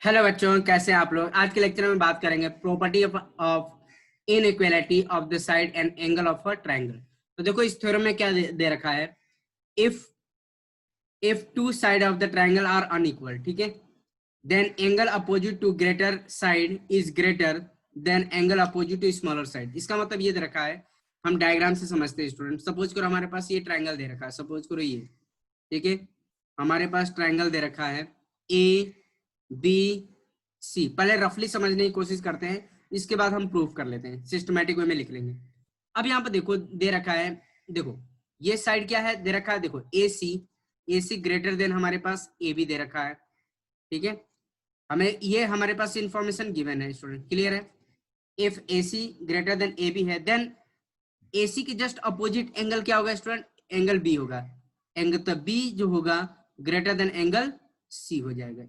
Hello बच्चों, कैसे हैं आप लोग। आज के लेक्चर में बात करेंगे property of inequality of the side and angle of a triangle. तो देखो इस थ्योरम में क्या दे रखा है। If if two side of the triangle are unequal, ठीक है, then angle opposite to greater side is greater than angle opposite to smaller side. इसका मतलब ये दे रखा है, हम डायग्राम से समझते हैं स्टूडेंट। सपोज करो हमारे पास ये ट्रायंगल दे रखा है, सपोज करो ये, ठीक है, हमारे पास ट्रायंगल दे रखा है ए बी सी। पहले रफली समझने की कोशिश करते हैं, इसके बाद हम प्रूफ कर लेते हैं, सिस्टमैटिक वे में लिख लेंगे। अब यहाँ पर देखो दे रखा है, देखो ये साइड क्या है, दे रखा है, देखो ए सी ग्रेटर देन हमारे पास ए बी दे रखा है, ठीक है। हमें ये हमारे पास इंफॉर्मेशन गिवन है स्टूडेंट, क्लियर है। If A C greater than A B है, देन ए सी के जस्ट अपोजिट एंगल क्या होगा स्टूडेंट, एंगल बी होगा। एंगल तो बी जो होगा ग्रेटर देन एंगल सी हो जाएगा।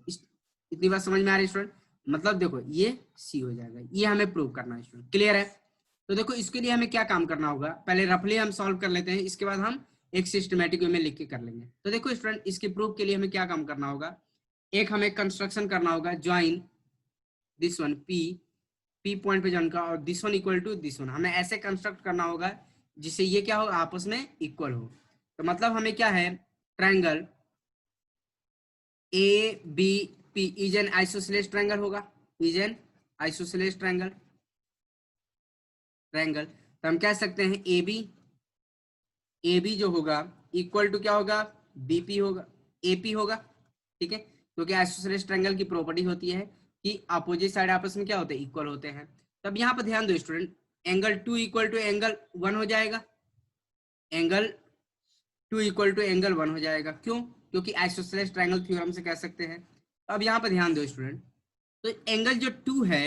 इतनी बात समझ में आ रही है स्टूडेंट। मतलब देखो ये सी हो जाएगा, ये हमें प्रूव करना है स्टूडेंट, क्लियर है। तो देखो इसके लिए हमें क्या काम करना होगा, पहले रफली हम सॉल्व कर लेते हैं, इसके बाद हम एक सिस्टमैटिक वे में लिख के कर लेंगे। तो देखो स्टूडेंट, इसके प्रूफ के लिए हमें क्या काम करना होगा, एक हमें कंस्ट्रक्शन करना होगा, join this one P point पे ज्वाइन का, और this one equal to this one. हमें ऐसे कंस्ट्रक्ट करना होगा जिससे ये क्या हो, आपस में इक्वल हो। तो मतलब हमें क्या है, triangle A B P is an isosceles triangle होगा, इज एन आइसोसेलेस ट्रायंगल। तो हम कह सकते हैं ए बी जो होगा इक्वल टू क्या होगा, बीपी होगा, एपी होगा, ठीक है। क्योंकि आइसोसेलेस ट्रायंगल की प्रॉपर्टी होती है कि अपोजिट साइड आपस में क्या होते हैं, इक्वल होते हैं। तब यहाँ पर ध्यान दो student, angle 2 equal to angle 1 हो जाएगा, एंगल 2 इक्वल टू एंगल 1 हो जाएगा। क्यों, क्योंकि आइसोसेलेस ट्रायंगल थ्योरम से कह सकते हैं। अब यहाँ पर ध्यान दो स्टूडेंट, तो एंगल जो 2 है,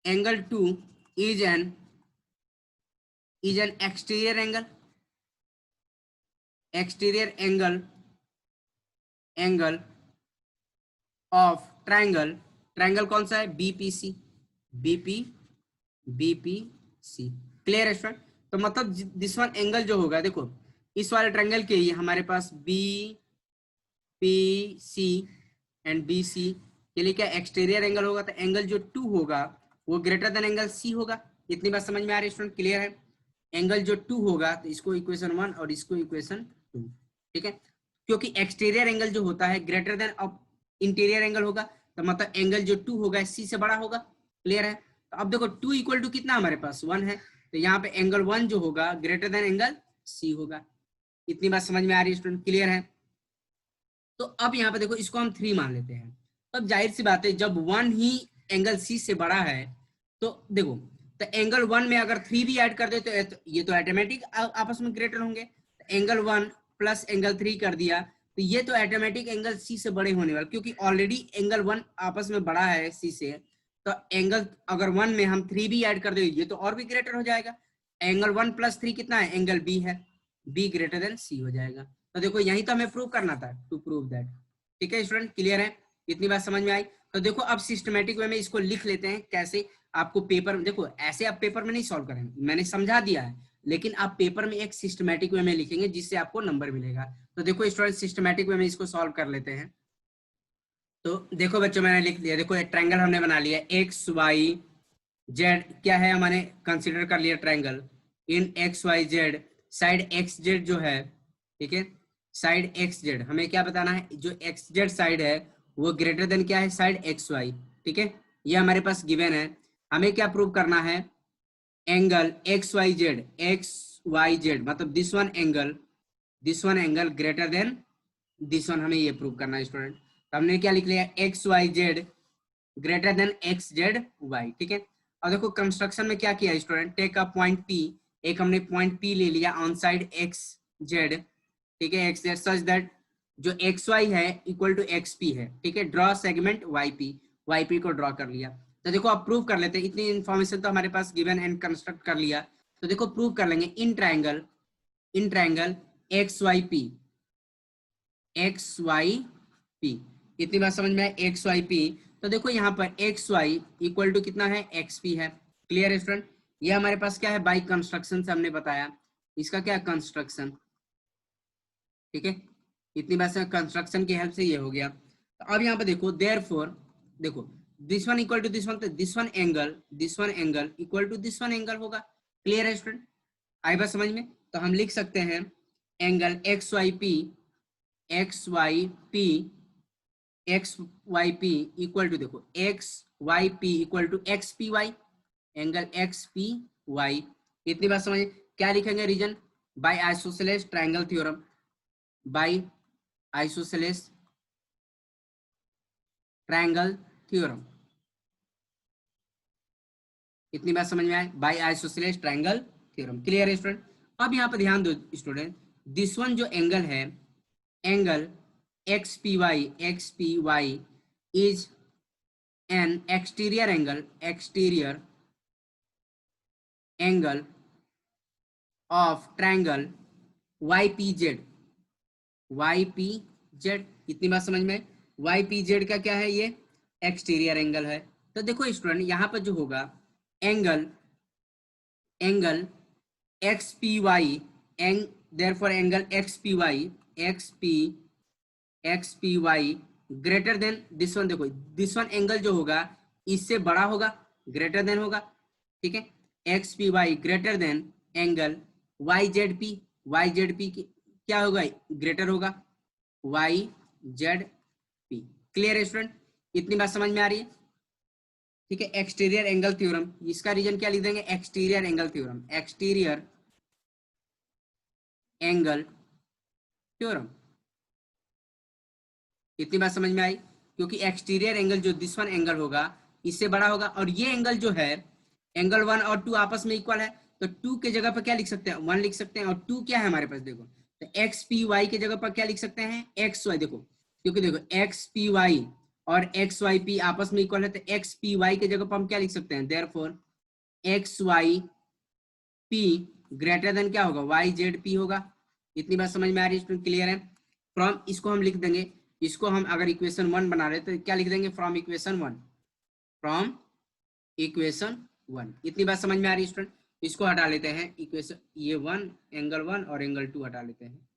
angle 2 is an exterior angle of triangle. Triangle कौन सा है, बीपीसी, बीपीसी, क्लियर है स्टूडेंट। तो मतलब दिस वन एंगल जो होगा, देखो इस वाले ट्रायंगल के लिए हमारे पास B P C and B C के लिए क्या एक्सटीरियर एंगल होगा। तो एंगल जो 2 होगा वो ग्रेटर देन एंगल सी होगा। इतनी बात समझ में आ रही है स्टूडेंट, क्लियर है। एंगल जो 2 होगा, तो इसको इक्वेशन 1 और इसको इक्वेशन 2, ठीक है। क्योंकि एक्सटीरियर एंगल जो होता है ग्रेटर देन इंटीरियर एंगल होगा, तो मतलब एंगल जो 2 होगा सी से बड़ा होगा, क्लियर है। तो अब देखो 2 इक्वल टू कितना हमारे पास 1 है, तो यहाँ पे एंगल 1 जो होगा ग्रेटर देन एंगल सी होगा। इतनी बात समझ में आ रही है स्टूडेंट, क्लियर है। तो अब यहाँ पे देखो इसको हम 3 मान लेते हैं। अब जाहिर सी बात है, जब 1 ही एंगल सी से बड़ा है, तो देखो, तो एंगल 1 में अगर 3 भी ऐड कर दे तो ये तो ऑटोमेटिक आपस में ग्रेटर होंगे। एंगल 1 प्लस एंगल 3 कर दिया, तो ये तो ऑटोमेटिक एंगल सी से बड़े होने वाले, क्योंकि ऑलरेडी एंगल 1 आपस में बड़ा है सी से। तो एंगल अगर 1 में हम 3 भी ऐड कर दे, ये तो और भी ग्रेटर हो जाएगा। एंगल 1 प्लस 3 कितना है, एंगल बी है, बी ग्रेटर देन सी हो जाएगा। तो देखो यही तो हमें प्रूव करना था, टू प्रूव दैट, ठीक है स्टूडेंट, क्लियर है। इतनी बात समझ में आई। तो देखो अब सिस्टमेटिक वे में इसको लिख लेते हैं कैसे। आपको पेपर में देखो, ऐसे आप पेपर में नहीं सॉल्व करेंगे, मैंने समझा दिया है, लेकिन आप पेपर में एक सिस्टमेटिक वे में लिखेंगे जिससे आपको नंबर मिलेगा। तो देखो स्टूडेंट, सिस्टमेटिक वे में इसको सॉल्व कर लेते हैं। तो देखो बच्चों, मैंने लिख दिया, देखो एक ट्रायंगल हमने बना लिया, एक्स वाई जेड क्या है, हमने कंसीडर कर लिया triangle in X Y Z. Side X Z जो है, ठीक है, साइड एक्स जेड हमें क्या बताना है, जो एक्स जेड साइड है वो ग्रेटर देन क्या है, साइड एक्स वाई, ठीक है। ये हमारे पास गिवन है। हमें क्या प्रूव करना है, एंगल एक्स वाई जेड मतलब this one angle greater than this one, हमें ये प्रूव करना है स्टूडेंट। तो हमने क्या लिख लिया, X Y Z greater than X Z Y, ठीक है। और देखो कंस्ट्रक्शन में क्या किया student, take a point P, एक हमने पॉइंट पी ले लिया ऑन साइड एक्स जेड, ठीक है, एक्स जेड सच दैट जो एक्स वाई है इक्वल टू एक्स पी है, ठीक है। ड्रॉ सेगमेंट वाई पी को ड्रॉ कर लिया। तो देखो अब प्रूव कर लेते हैं, इतनी इन्फॉर्मेशन तो हमारे पास गिवन एंड कंस्ट्रक्ट कर लिया। तो देखो प्रूव कर लेंगे, in triangle X Y P. इतनी बात समझ में आए, एक्स वाई पी। तो देखो यहाँ पर एक्स वाई इक्वल टू कितना है, एक्स पी है, क्लियर है स्टूडेंट। ये हमारे पास क्या है, बाई कंस्ट्रक्शन से हमने बताया, इसका क्या कंस्ट्रक्शन, ठीक है। इतनी बात से कंस्ट्रक्शन की हेल्प से ये हो गया। तो अब यहाँ पे देखो देयरफॉर, देखो this one equal to this one, तो this one angle equal to this one angle होगा। क्लियर है स्टूडेंट, आई बात समझ में? तो हम लिख सकते हैं angle X Y P, X Y P, X Y P equal to, देखो X Y P equal to X P Y, angle X P Y. इतनी बात समझिए। क्या लिखेंगे? Reason by isosceles triangle theorem, by isosceles triangle theorem. इतनी बात समझ में आए? By isosceles triangle theorem. Clear है स्टूडेंट? अब यहाँ पर ध्यान दो स्टूडेंट, दिस वन जो एंगल है, angle X P Y is an exterior angle of triangle Y P Z. इतनी बात समझ में? वाई पी जेड का क्या है? ये एक्सटीरियर एंगल है। तो देखो स्टूडेंट, यहाँ पर जो होगा angle angle X P Y, एंग therefore angle X P Y greater than this one. देखो दिस वन एंगल जो होगा इससे बड़ा होगा, ग्रेटर देन होगा, ठीक है। X P Y greater than angle Y Z P की क्या होगा? ग्रेटर होगा वाई जेड पी। क्लियर है स्टूडेंट? इतनी बात समझ में आ रही है? ठीक है। एक्सटीरियर एंगल थ्योरम, इसका रीजन क्या लिख देंगे? Exterior angle theorem, exterior angle theorem. इतनी बात समझ में आई? क्योंकि एक्सटीरियर एंगल जो दिस वन एंगल होगा इससे बड़ा होगा, और ये एंगल जो है एंगल 1 और 2 आपस में इक्वल है, तो 2 के जगह पर क्या लिख सकते हैं? 1 लिख सकते हैं। और 2 क्या है हमारे पास? देखो तो एक्स पी वाई के जगह पर क्या लिख सकते हैं? X Y. देखो क्योंकि देखो एक्स पी वाई और एक्स वाई पी आपस में इक्वल है, तो एक्स पी वाई के जगह पर हम क्या लिख सकते हैं? Therefore X Y P greater than क्या होगा? वाई जेड पी होगा। इतनी बात समझ में आ रही है स्टूडेंट? क्लियर है? फ्रॉम, इसको हम लिख देंगे, इसको हम अगर इक्वेशन 1 बना रहे तो क्या लिख देंगे? From equation 1, from equation 1। इतनी बात समझ में आ रही है स्टूडेंट? इसको हटा लेते हैं इक्वेशन, ये 1 एंगल 1 और एंगल 2 हटा लेते हैं,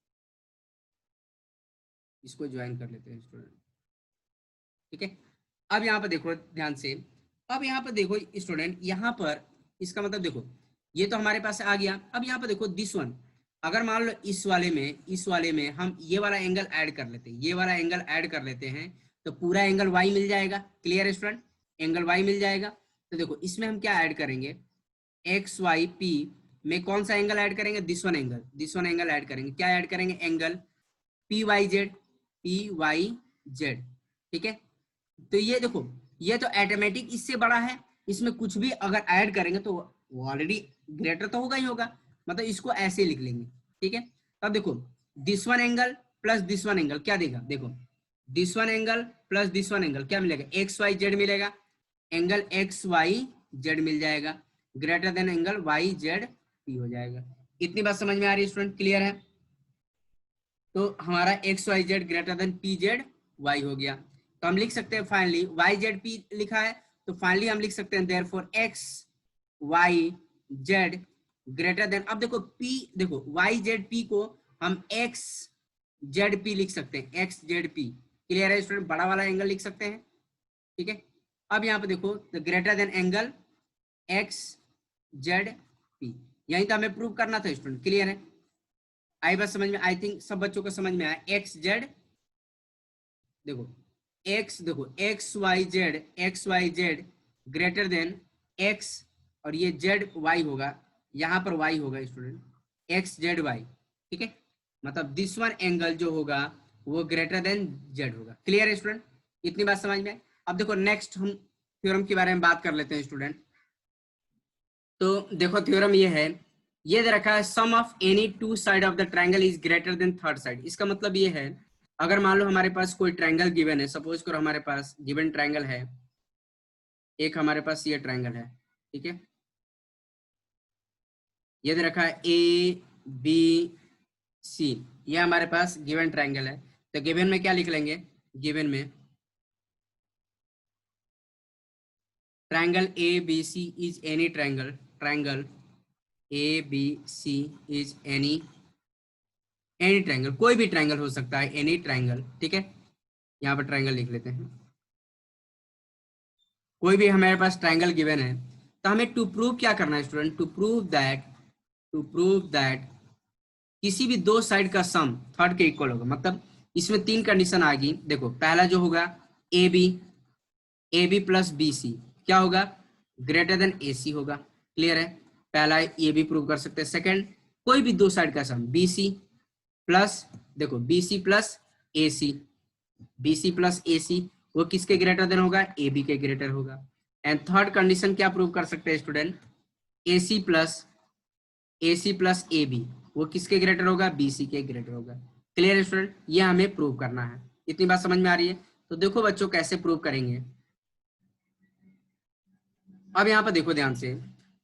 इसको ज्वाइन कर लेते हैं स्टूडेंट, ठीक है। अब यहाँ पर देखो ध्यान से, अब यहाँ पर देखो स्टूडेंट, यहाँ पर इसका मतलब देखो ये तो हमारे पास आ गया। अब यहाँ पर देखो दिस वन, अगर मान लो इस वाले में हम ये वाला एंगल ऐड कर लेते हैं, ये वाला एंगल ऐड कर लेते हैं, तो पूरा एंगल वाई मिल जाएगा। क्लियर है स्टूडेंट? एंगल वाई मिल जाएगा। तो देखो इसमें हम क्या ऐड करेंगे? एक्स वाई पी में कौन सा एंगल ऐड करेंगे? दिस वन एंगल ऐड करेंगे। क्या ऐड करेंगे? एंगल पी वाई जेड, ठीक है। तो ये देखो, ये तो ऑटोमेटिक इससे बड़ा है, इसमें कुछ भी अगर ऐड करेंगे तो वो ऑलरेडी ग्रेटर तो होगा ही होगा, मतलब इसको ऐसे लिख लेंगे, ठीक है। अब देखो this one angle plus this one angle क्या देगा? देखो this one angle plus this one angle क्या मिलेगा? एक्स वाई जेड मिलेगा, एंगल एक्स वाई जेड मिल जाएगा, greater than angle Y Z P हो जाएगा। इतनी बात समझ में आ रही है स्टूडेंट? क्लियर है? तो हमारा X Y Z greater than P Z Y हो गया। तो हम लिख सकते हैं फाइनली वाई जेड पी लिखा है, तो फाइनली हम लिख सकते हैं therefore X Y Z greater than, अब देखो पी, देखो वाई जेड पी को हम एक्स जेड पी लिख सकते हैं, एक्स जेड पी। क्लियर है स्टूडेंट? बड़ा वाला एंगल लिख सकते हैं, ठीक है। अब यहाँ पे देखो greater than angle x Z P, यही तो हमें प्रूव करना था स्टूडेंट। क्लियर है? आई बात समझ में? आई थिंक सब बच्चों को समझ में आया। एक्स जेड, देखो X Y Z greater than X, और ये जेड वाई होगा, यहाँ पर वाई होगा स्टूडेंट, एक्स जेड वाई, ठीक है। मतलब दिस वन एंगल जो होगा वो ग्रेटर देन जेड होगा। क्लियर है स्टूडेंट? इतनी बात समझ में? अब देखो नेक्स्ट हम थ्योरम के बारे में बात कर लेते हैं स्टूडेंट। तो देखो थ्योरम ये है, ये दे रखा है sum of any two side of the triangle is greater than third side. इसका मतलब ये है, अगर मान लो हमारे पास कोई ट्रायंगल गिवन है, सपोज करो हमारे पास गिवन ट्रायंगल है, एक हमारे पास ये ट्रायंगल है, ठीक है, ये दे रखा है ए बी सी, ये हमारे पास गिवन ट्रायंगल है। तो गिवन में क्या लिख लेंगे? गिवन में triangle A B C is any triangle A B C is any triangle, कोई भी ट्रायंगल हो सकता है, एनी ट्रायंगल, ठीक है। यहाँ पर ट्रायंगल लिख लेते हैं। कोई भी हमारे पास ट्रायंगल गिवन है तो हमें टू प्रूव क्या करना है स्टूडेंट, टू प्रूव दैट किसी भी दो साइड का सम थर्ड के इक्वल होगा। मतलब इसमें तीन कंडीशन आ गई। देखो पहला जो होगा A B plus B C क्या होगा, ग्रेटर देन ए सी होगा। क्लियर है, पहला ये भी प्रूव कर सकते हैं। सेकंड, कोई भी दो साइड का सम बी सी प्लस, देखो B C plus A C वो किसके ग्रेटर देन होगा, ए बी के ग्रेटर होगा। एंड थर्ड कंडीशन क्या प्रूव कर सकते हैं student, A C plus A B वो किसके ग्रेटर होगा, बी सी के ग्रेटर होगा। क्लियर है स्टूडेंट, ये हमें प्रूव करना है। इतनी बात समझ में आ रही है? तो देखो बच्चों कैसे प्रूव करेंगे। अब यहाँ पर देखो ध्यान से,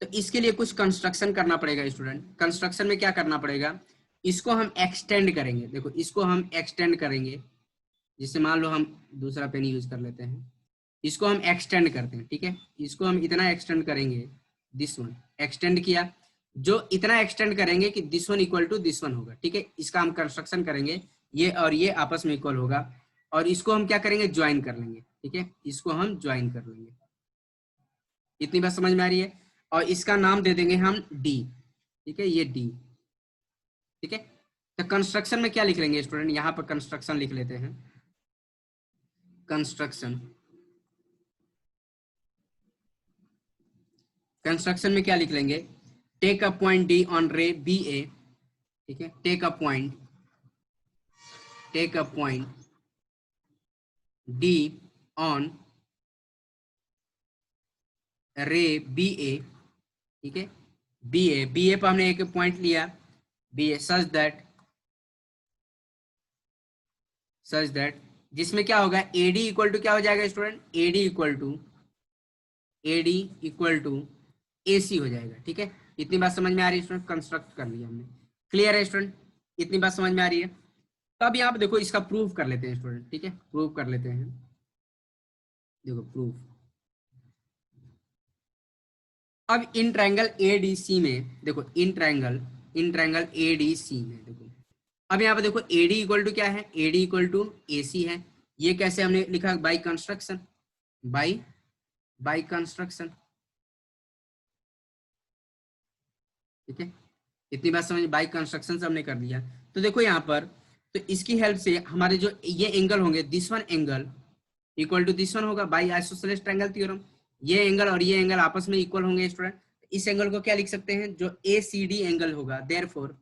तो इसके लिए कुछ कंस्ट्रक्शन करना पड़ेगा स्टूडेंट। कंस्ट्रक्शन में क्या करना पड़ेगा, इसको हम एक्सटेंड करेंगे। देखो इसको हम एक्सटेंड करेंगे, जिससे मान लो हम दूसरा पेन यूज कर लेते हैं, इसको हम एक्सटेंड करते हैं। ठीक है, इसको हम इतना एक्सटेंड करेंगे, दिस वन एक्सटेंड किया, जो इतना एक्सटेंड करेंगे कि this one equal to this one होगा। ठीक है, इसका हम कंस्ट्रक्शन करेंगे, ये और ये आपस में इक्वल होगा, और इसको हम क्या करेंगे, ज्वाइन कर लेंगे। ठीक है, इसको हम ज्वाइन कर लेंगे। इतनी बात समझ में आ रही है? और इसका नाम दे देंगे हम डी। ठीक है, ये डी। ठीक है, तो कंस्ट्रक्शन में क्या लिख लेंगे स्टूडेंट, यहाँ पर कंस्ट्रक्शन लिख लेते हैं। कंस्ट्रक्शन में क्या लिख लेंगे, take a point D on ray B A. ठीक है, take a point D on ray B A. ठीक है, बी ए पर हमने एक पॉइंट लिया, बी ए सच दैट जिसमें क्या होगा, एडी इक्वल टू क्या हो जाएगा स्टूडेंट, एडी इक्वल टू ए सी हो जाएगा। ठीक है, इतनी बात समझ में आ रही है स्टूडेंट, कंस्ट्रक्ट कर लिया हमने। क्लियर है स्टूडेंट, इतनी बात समझ में आ रही है? तो अब यहाँ पे देखो इसका प्रूफ कर लेते हैं स्टूडेंट। ठीक है, प्रूफ कर लेते हैं। देखो प्रूफ, अब इन ट्रायंगल एडीसी में देखो, इन ट्रायंगल एडीसी में देखो, अब यहाँ पे देखो एडी इक्वल टू क्या है, एडी इक्वल टू ए सी है। ये कैसे हमने लिखा, बाई कंस्ट्रक्शन, बाई कंस्ट्रक्शन। ठीक है, इतनी बात समझ, बाई कंस्ट्रक्शन से हमने कर दिया। तो देखो यहाँ पर, तो इसकी हेल्प से हमारे जो ये एंगल होंगे, this one angle equal to this one होगा बाई आइसोसेलेस ट्रायंगल थ्योरम। ये एंगल और ये एंगल आपस में इक्वल होंगे स्टूडेंट। इस एंगल को क्या लिख सकते हैं, जो ए सी डी एंगल होगा, therefore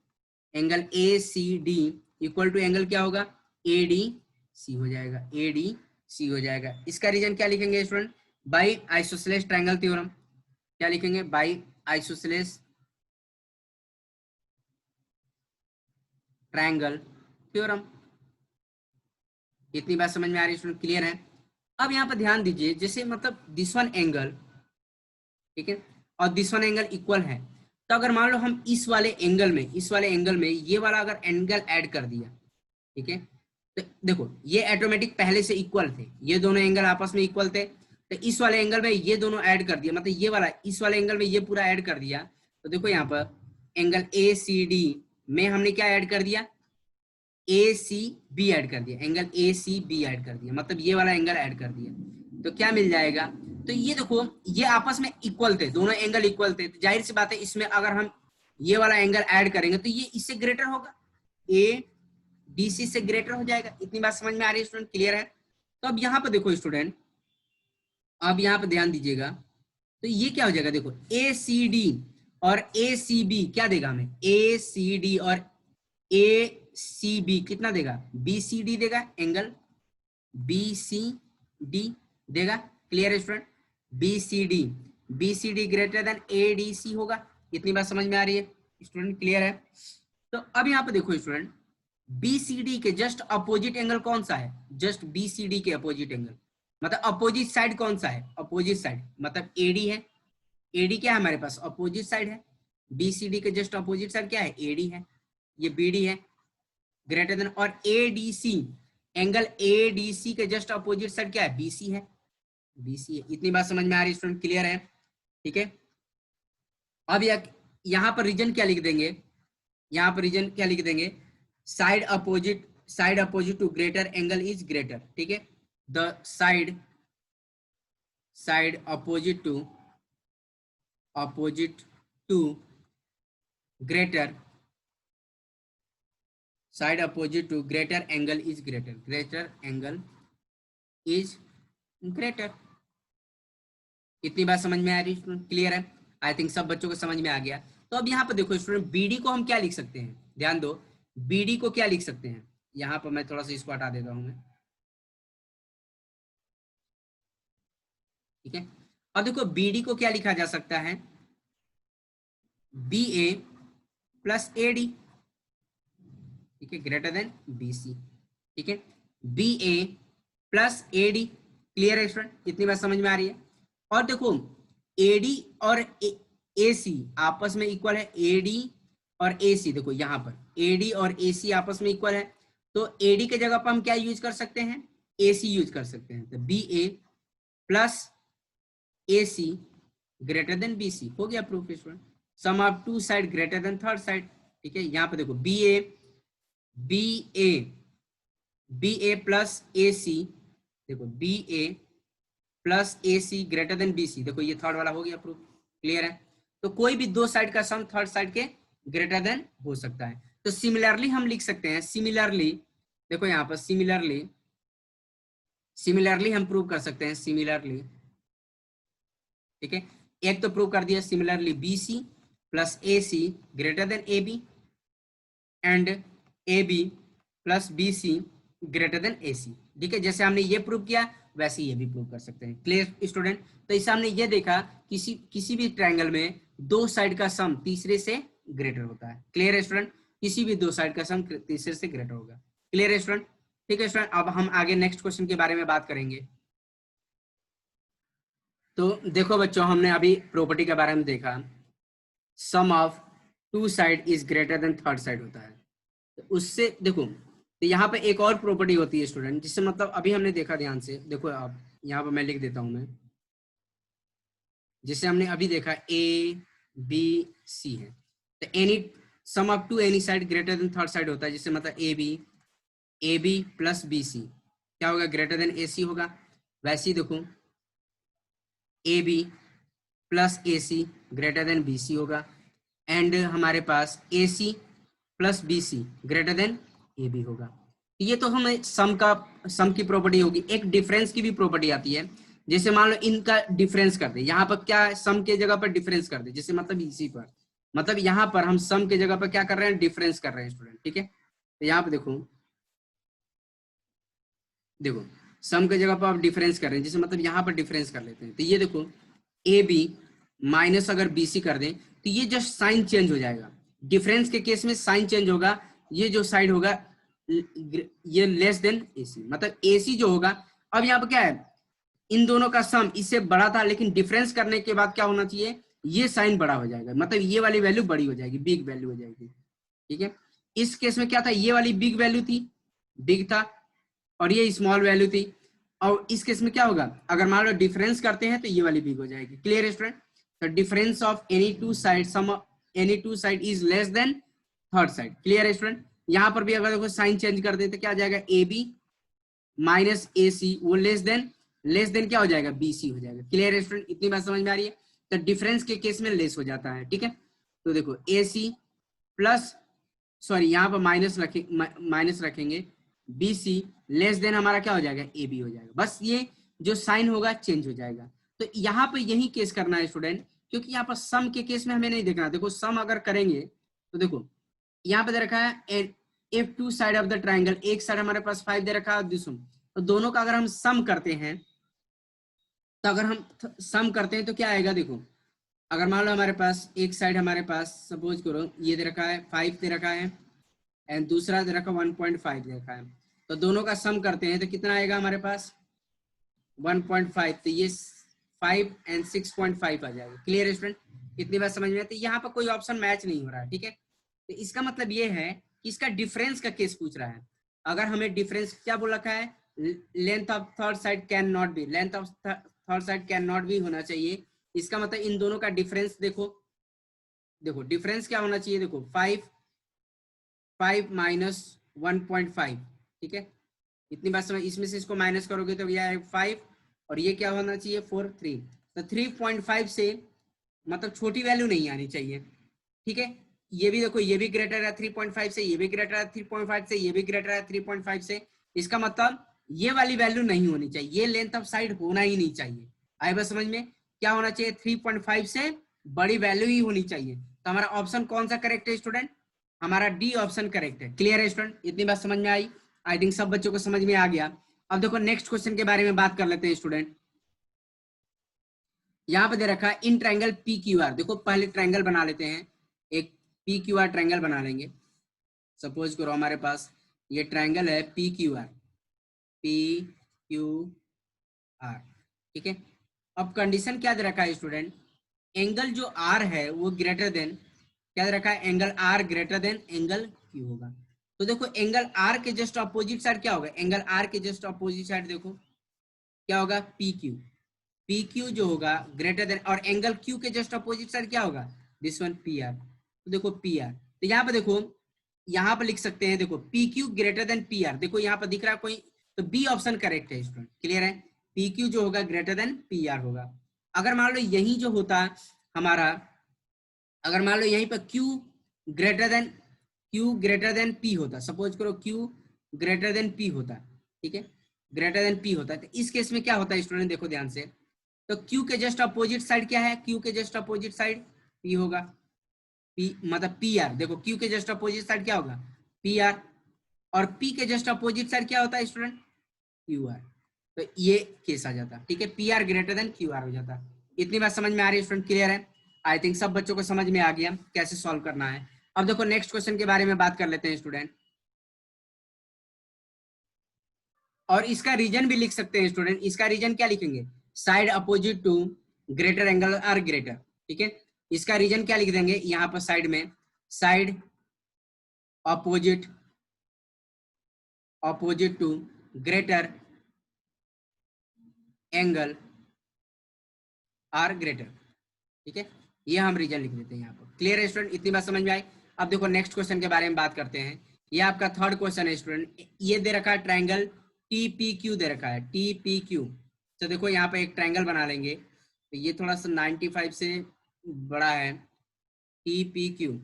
angle A C D equal to angle क्या होगा, ए डी सी हो जाएगा, ए डी सी हो जाएगा। इसका रीजन क्या लिखेंगे student, by isosceles triangle theorem. क्या लिखेंगे, बाई आइसोसेलेस ट्रायंगल थ्योरम। इतनी बात समझ में आ रही है स्टूडेंट, क्लियर है? अब यहाँ पर ध्यान दीजिए, जैसे मतलब दिस वन एंगल, ठीक है, और दिस वन एंगल इक्वल है, तो अगर मान लो हम इस वाले एंगल में ये वाला अगर एंगल ऐड कर दिया, ठीक है, तो देखो ये ऑटोमेटिक पहले से इक्वल थे, ये दोनों एंगल आपस में इक्वल थे, तो इस वाले एंगल में ये दोनों ऐड कर दिया, मतलब ये वाला इस वाले एंगल में ये पूरा ऐड कर दिया। तो देखो यहाँ पर एंगल ए सी डी में हमने क्या ऐड कर दिया, ए सी बी ऐड कर दिया, angle A C B add कर दिया, मतलब ये वाला एंगल ऐड कर दिया। तो क्या मिल जाएगा, तो ये देखो ये आपस में इक्वल थे, दोनों एंगल इक्वल थे, तो जाहिर सी बात है इसमें अगर हम ये वाला एंगल ऐड करेंगे तो ये इससे ग्रेटर होगा, ए डी सी से ग्रेटर हो जाएगा। इतनी बात समझ में आ रही है स्टूडेंट, क्लियर है? तो अब यहाँ पे देखो स्टूडेंट, अब यहाँ पे ध्यान दीजिएगा, तो ये क्या हो जाएगा, देखो ए सी डी और ए सी बी क्या देगा हमें, ए सी डी और ए सी बी कितना देगा, बी सी डी देगा, एंगल बी सी डी देगा। क्लियर है student, B C D greater than A D C होगा। इतनी बात समझ में आ रही है स्टूडेंट, क्लियर है? तो अब यहाँ पे देखो स्टूडेंट, बी सी डी के जस्ट अपोजिट एंगल कौन सा है, जस्ट बी सी डी के अपोजिट एंगल, मतलब अपोजिट साइड कौन सा है, अपोजिट साइड मतलब एडी है। एडी क्या है हमारे पास, अपोजिट साइड है। बी सी डी के जस्ट अपोजिट साइड क्या है, एडी है, ये बी डी है ग्रेटर देन, और एडीसी एंगल एडीसी के जस्ट अपोजिट साइड क्या है, बीसी है, बीसी है। इतनी बात समझ में आ रही है स्टूडेंट, क्लियर है? ठीक है, अब यहाँ पर रीजन क्या लिख देंगे, यहाँ पर रीजन क्या लिख देंगे, side opposite side opposite to greater angle is greater, ठीक है। The side opposite to greater side opposite to greater angle is greater. इतनी बात समझ में आ रही स्टूडेंट? क्लियर है? आई थिंक सब बच्चों को समझ में आ गया। तो अब यहाँ पर देखो स्टूडेंट, बीडी को हम क्या लिख सकते हैं, ध्यान दो, बीडी को क्या लिख सकते हैं। यहाँ पर मैं थोड़ा सा इसको हटा देता हूँ मैं, ठीक है। अब देखो बीडी को क्या लिखा जा सकता है, B A plus A D, ठीक है, ग्रेटर देन बी सी, ठीक है, B A plus A D. Clear है स्टूडेंट? इतनी बात समझ में आ रही है? और देखो एडी और ए सी आपस में इक्वल है, एडी और ए सी, देखो यहाँ पर एडी और ए सी आपस में इक्वल है, तो एडी के जगह पर हम क्या यूज कर सकते हैं, ए सी यूज कर सकते हैं। तो B A plus A C greater than B C, हो गया proof student. Sum of two side greater than third side, ठीक है। यहाँ पे देखो बी ए प्लस ए सी, देखो B A plus A C greater than B सी, देखो ये थर्ड वाला हो गया प्रूफ। क्लियर है? तो कोई भी दो साइड का सम थर्ड साइड के ग्रेटर देन हो सकता है। तो सिमिलरली हम लिख सकते हैं, सिमिलरली देखो यहाँ पर सिमिलरली हम प्रूव कर सकते हैं, सिमिलरली, ठीक है। एक तो प्रूव कर दिया similarly, B C plus A C greater than A B and A B plus B C greater than A C, ठीक है। जैसे हमने ये प्रूव किया वैसे ये भी प्रूव कर सकते हैं। Clear student? तो इसे हमने ये देखा, किसी भी ट्रायंगल में दो साइड का सम तीसरे से ग्रेटर होता है। क्लियर है स्टूडेंट? किसी भी दो साइड का सम तीसरे से ग्रेटर होगा। क्लियर है स्टूडेंट? ठीक है स्टूडेंट, अब हम आगे नेक्स्ट क्वेश्चन के बारे में बात करेंगे। तो देखो बच्चों, हमने अभी प्रॉपर्टी के बारे में देखा, sum of two side is greater than third side होता है। तो उससे देखो, तो यहाँ पे एक और प्रॉपर्टी होती है स्टूडेंट, जिससे मतलब अभी हमने देखा, ध्यान से देखो आप, यहाँ पर मैं लिख देता हूं मैं, जिसे हमने अभी देखा ए बी सी है, तो any sum of two any side greater than third side होता है, जिससे मतलब A B plus B C क्या होगा, ग्रेटर देन ए सी होगा। वैसे ही देखो A B plus A C greater than B C होगा, एंड हमारे पास A C plus B C greater than A B होगा। ये तो हमें सम की प्रॉपर्टी होगी। एक डिफरेंस की भी प्रॉपर्टी आती है, जैसे मान लो इनका डिफरेंस कर दे, यहाँ पर क्या सम के जगह पर डिफरेंस कर दे, जैसे मतलब इसी पर, मतलब यहाँ पर हम सम के जगह पर क्या कर रहे हैं, डिफरेंस कर रहे हैं स्टूडेंट, ठीक है। तो यहाँ पे देखो सम के जगह पर आप डिफरेंस कर रहे हैं, जैसे मतलब यहाँ पर डिफरेंस कर लेते हैं। तो ये देखो ए बी माइनस अगर बी सी कर दें, तो ये जस्ट साइन चेंज हो जाएगा। डिफरेंस के केस में साइन चेंज होगा, ये जो साइड होगा ये लेस देन एसी, मतलब एसी जो होगा। अब यहाँ पर क्या है, इन दोनों का सम इससे बड़ा था, लेकिन डिफरेंस करने के बाद क्या होना चाहिए, ये साइन बड़ा हो जाएगा, मतलब ये वाली वैल्यू बड़ी हो जाएगी, बिग वैल्यू हो जाएगी, ठीक है। इस केस में क्या था, ये वाली बिग वैल्यू थी, बिग था, और ये स्मॉल वैल्यू थी। और इस केस में क्या होगा, अगर मान लो डिफरेंस करते हैं तो ये वाली बिग हो जाएगी। Clear student? तो difference of any two side, sum any two side is less than third side. Clear student? यहाँ पर भी अगर देखो साइन चेंज कर देते क्या आ जाएगा, A B minus A C, वो लेस देन क्या हो जाएगा, बी सी हो जाएगा। Clear student? इतनी बात समझ में आ रही है? तो डिफरेंस के केस में लेस हो जाता है, ठीक है। तो देखो ए सी प्लस, सॉरी यहाँ पर माइनस रखेंगे, बी सी लेस देन हमारा क्या हो जाएगा, ए बी हो जाएगा। बस ये जो साइन होगा चेंज हो जाएगा। तो यहाँ पे यही केस करना है स्टूडेंट, क्योंकि यहाँ पर सम के केस में हमें नहीं देखना। देखो सम अगर करेंगे तो देखो यहाँ पे दे रखा है if two side of the triangle, एक साइड हमारे पास 5 दे रखा है, दूसरा, तो दोनों का अगर हम सम करते हैं, तो अगर हम सम करते हैं तो क्या आएगा, देखो अगर मान लो हमारे पास एक साइड हमारे पास सपोज करो ये दे रखा है 5 दे रखा है, एंड दूसरा दे रखा 1.5 दे रखा है, तो दोनों का सम करते हैं तो कितना आएगा हमारे पास 1.5, तो ये 5 एंड 6.5 आ जाएगा। Clear student? इतनी बात समझ में आती है? यहाँ पर कोई ऑप्शन मैच नहीं हो रहा है, ठीक है। तो इसका मतलब ये है कि इसका डिफरेंस का केस पूछ रहा है। अगर हमें डिफरेंस क्या बोल रखा है, length of third side can not be, length of third side can not be होना चाहिए। इसका मतलब इन दोनों का डिफरेंस देखो डिफरेंस क्या होना चाहिए, देखो 5 माइनस 1.5, ठीक है, इतनी बात समझ। इसमें से इसको माइनस करोगे तो यह 5 और ये क्या होना चाहिए 4 3, तो 3.5 से मतलब छोटी वैल्यू नहीं आनी चाहिए। ठीक है, ये भी देखो, ये भी ग्रेटर है 3.5 से, ये भी ग्रेटर है 3.5 से, ये भी ग्रेटर है 3.5 से। इसका मतलब ये वाली वैल्यू नहीं होनी चाहिए, ये लेंथ ऑफ साइड होना ही नहीं चाहिए। आए बस समझ में, क्या होना चाहिए 3.5 से बड़ी वैल्यू ही होनी चाहिए। तो हमारा ऑप्शन कौन सा करेक्ट है स्टूडेंट, हमारा डी ऑप्शन करेक्ट है। क्लियर है स्टूडेंट, इतनी बात समझ में आई? आई थिंक सब बच्चों को समझ में आ गया। अब देखो नेक्स्ट क्वेश्चन के बारे में बात कर लेते हैं स्टूडेंट। यहाँ पे दे रखा है in triangle P Q R. देखो पहले ट्रायंगल बना लेते हैं, एक पी क्यू आर ट्रायंगल बना लेंगे। सपोज करो हमारे पास ये ट्रायंगल है P Q R, P Q R. ठीक है, अब कंडीशन क्या दे रखा है स्टूडेंट, एंगल जो आर है वो ग्रेटर देन, क्या दे रखा है, angle are greater than angle Q होगा। तो देखो एंगल आर के जस्ट अपोजिट साइड क्या होगा, एंगल आर के जस्ट अपोजिट साइड देखो क्या होगा, पी क्यू। पी क्यू जो होगा ग्रेटर देन, और एंगल क्यू के जस्ट अपोजिट साइड क्या होगा, दिस वन पी आर। तो देखो पी आर, तो यहाँ पे देखो, यहाँ पे लिख सकते हैं, देखो P Q greater than P R. देखो यहाँ पे दिख रहा है कोई, तो बी ऑप्शन करेक्ट है स्टूडेंट। क्लियर है, पी क्यू जो होगा ग्रेटर देन पी आर होगा। अगर मान लो यही जो होता हमारा, अगर मान लो यहीं पर क्यू ग्रेटर देन पी होता, सपोज करो क्यू ग्रेटर देन पी होता, ठीक है, ग्रेटर देन पी होता है, तो इस केस में क्या होता है स्टूडेंट, देखो ध्यान से, तो क्यू के जस्ट अपोजिट साइड क्या है, क्यू के जस्ट अपोजिट साइड पी होगा, पी मतलब पी आर। देखो क्यू के जस्ट अपोजिट साइड क्या होगा, पी आर, और पी के जस्ट अपोजिट साइड क्या होता है स्टूडेंट, क्यू आर। तो ये केस आ जाता, ठीक है, P R greater then Q R हो जाता। इतनी बात समझ में आ रही है स्टूडेंट? क्लियर है, आई थिंक सब बच्चों को समझ में आ गया कैसे सॉल्व करना है। अब देखो नेक्स्ट क्वेश्चन के बारे में बात कर लेते हैं स्टूडेंट, और इसका रीजन भी लिख सकते हैं स्टूडेंट। इसका रीजन क्या लिखेंगे, side opposite to greater angle are greater. ठीक है, इसका रीजन क्या लिख देंगे यहाँ पर साइड में, side opposite to greater angle are greater. ठीक है, ये हम रीजन लिख देते हैं यहाँ पर। क्लियर है स्टूडेंट, इतनी बात समझ में आई? अब देखो नेक्स्ट क्वेश्चन के बारे में बात करते हैं। ये आपका थर्ड क्वेश्चन है स्टूडेंट। ये दे रखा है ट्रायंगल टी पी क्यू दे रखा है, टी पी क्यू। तो देखो यहाँ पे एक ट्रायंगल बना लेंगे, तो ये थोड़ा सा 95 से बड़ा है, टी पी क्यू।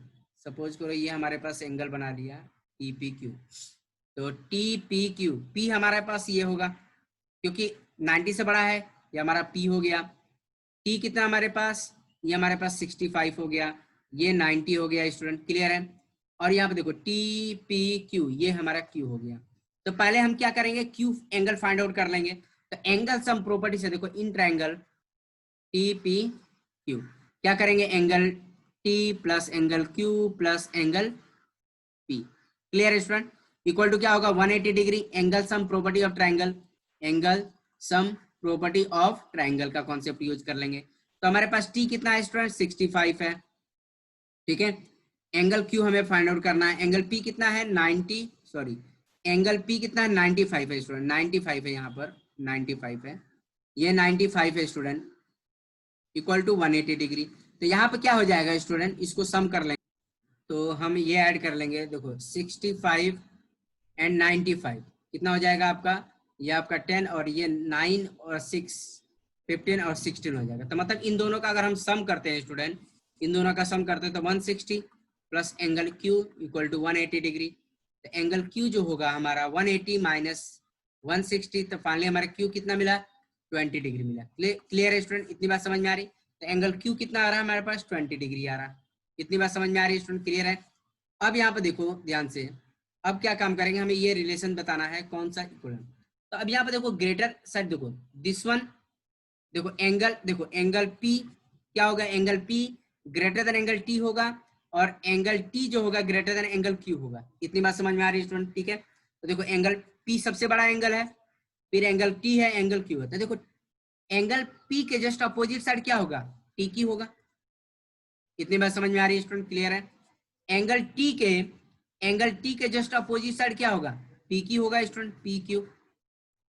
सपोज करो ये हमारे पास एंगल बना लिया टी पी क्यू, तो टी पी क्यू, पी हमारे पास ये होगा क्योंकि 90 से बड़ा है, ये हमारा पी हो गया। टी कितना हमारे पास, ये हमारे पास 65 हो गया, ये 90 हो गया स्टूडेंट। क्लियर है, और यहाँ पे देखो टी पी क्यू, ये हमारा क्यू हो गया। तो पहले हम क्या करेंगे, क्यू एंगल फाइंड आउट कर लेंगे। तो एंगल सम प्रॉपर्टी से देखो in triangle T P Q क्या करेंगे, angle T plus angle Q plus angle P. Clear है स्टूडेंट, इक्वल टू क्या होगा 180 degree. Angle sum property of triangle, angle sum property of triangle का concept use कर लेंगे। तो हमारे पास टी कितना है स्टूडेंट, 65 है। ठीक है, एंगल क्यू हमें फाइंड आउट करना है, एंगल पी कितना है 90, सॉरी एंगल पी कितना है 95 है स्टूडेंट, 95 है यहाँ पर, 95 है, ये 95 है स्टूडेंट, इक्वल टू 180 डिग्री। तो यहाँ पे क्या हो जाएगा स्टूडेंट, इसको सम कर लेंगे, तो हम ये ऐड कर लेंगे। देखो 65 एंड 95 कितना हो जाएगा आपका, ये आपका 10 और ये 9 और 6 15 और 16 हो जाएगा। तो मतलब इन दोनों का अगर हम सम करते हैं स्टूडेंट, इन दोनों का सम करते हैं तो 160 plus angle Q equal to 180 degree. तो एंगल क्यू जो होगा हमारा 180 माइनस 160, तो फाइनली हमारा क्यू कितना मिला, 20 डिग्री मिला। क्लियर है स्टूडेंट, इतनी बात समझ में आ रही? तो एंगल क्यू कितना आ रहा है हमारे पास, 20 डिग्री आ रहा है। इतनी बात समझ में आ रही है स्टूडेंट? क्लियर है, अब यहाँ पे देखो ध्यान से, अब क्या काम करेंगे, हमें ये रिलेशन बताना है कौन सा इक्वल। तो अब यहाँ पे देखो ग्रेटर साइड, देखो दिस वन, देखो एंगल, देखो एंगल पी क्या होगा, angle P greater than angle T होगा, और एंगल टी जो होगा ग्रेटर देन एंगल क्यू होगा। इतनी बात समझ में आ रही है स्टूडेंट? ठीक है, तो देखो एंगल पी सबसे बड़ा एंगल है, फिर एंगल टी है, एंगल क्यू है। तो देखो एंगल पी के जस्ट अपोजिट साइड क्या होगा, टी की होगा। इतनी बात समझ में आ रही है स्टूडेंट? क्लियर है, एंगल टी के जस्ट अपोजिट साइड क्या होगा, पी की होगा स्टूडेंट, पी क्यू।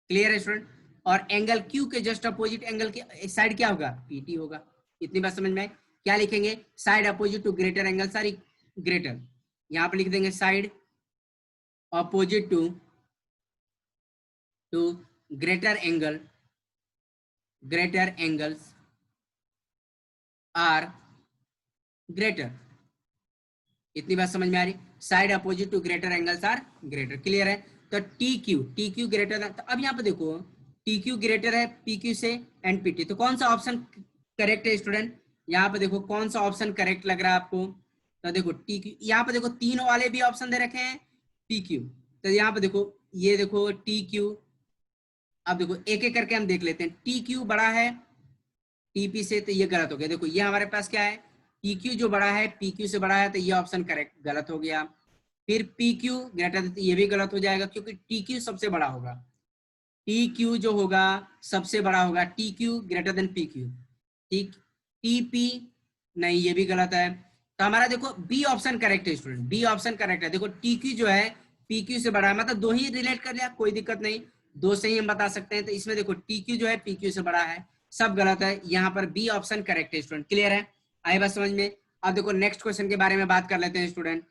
क्लियर है स्टूडेंट, और एंगल क्यू के जस्ट अपोजिट एंगल के साइड क्या होगा, पीटी होगा। इतनी बात समझ में आए? क्या लिखेंगे, side opposite to greater angle, sorry greater, यहाँ पे लिख देंगे side opposite to to greater angles are greater. इतनी बात समझ में आ रही? Side opposite to greater angles are greater. Clear है? तो टी क्यू ग्रेटर है। तो अब यहाँ पे देखो टी क्यू ग्रेटर है पी क्यू से एंड पी टी, तो कौन सा ऑप्शन करेक्ट है स्टूडेंट? यहाँ पे देखो कौन सा ऑप्शन करेक्ट लग रहा है आपको? तो देखो टी क्यू, यहाँ पे देखो तीनों वाले भी ऑप्शन दे रखे हैं पी क्यू, तो यहाँ पे देखो ये देखो टी क्यू। अब देखो एक एक करके हम देख लेते हैं। टी क्यू बड़ा है टीपी से, तो ये गलत हो गया। देखो ये हमारे पास क्या है, पी क्यू जो बड़ा है पी क्यू से बड़ा है, तो ये ऑप्शन करेक्ट गलत हो गया। फिर पी क्यू ग्रेटर, तो ये भी गलत हो जाएगा क्योंकि टी क्यू सबसे बड़ा होगा। टी क्यू जो होगा सबसे बड़ा होगा, T Q greater than P Q. ठीक, टी पी नहीं, ये भी गलत है। तो हमारा देखो बी ऑप्शन करेक्ट है स्टूडेंट, बी ऑप्शन करेक्ट है। देखो टी क्यू जो है पी क्यू से बड़ा है, मतलब दो ही रिलेट कर लिया, कोई दिक्कत नहीं, दो से ही हम बता सकते हैं। तो इसमें देखो टी क्यू जो है पी क्यू से बड़ा है, सब गलत है। यहाँ पर बी ऑप्शन करेक्ट है स्टूडेंट। क्लियर है? आई बात समझ में? अब देखो नेक्स्ट क्वेश्चन के बारे में बात कर लेते हैं स्टूडेंट।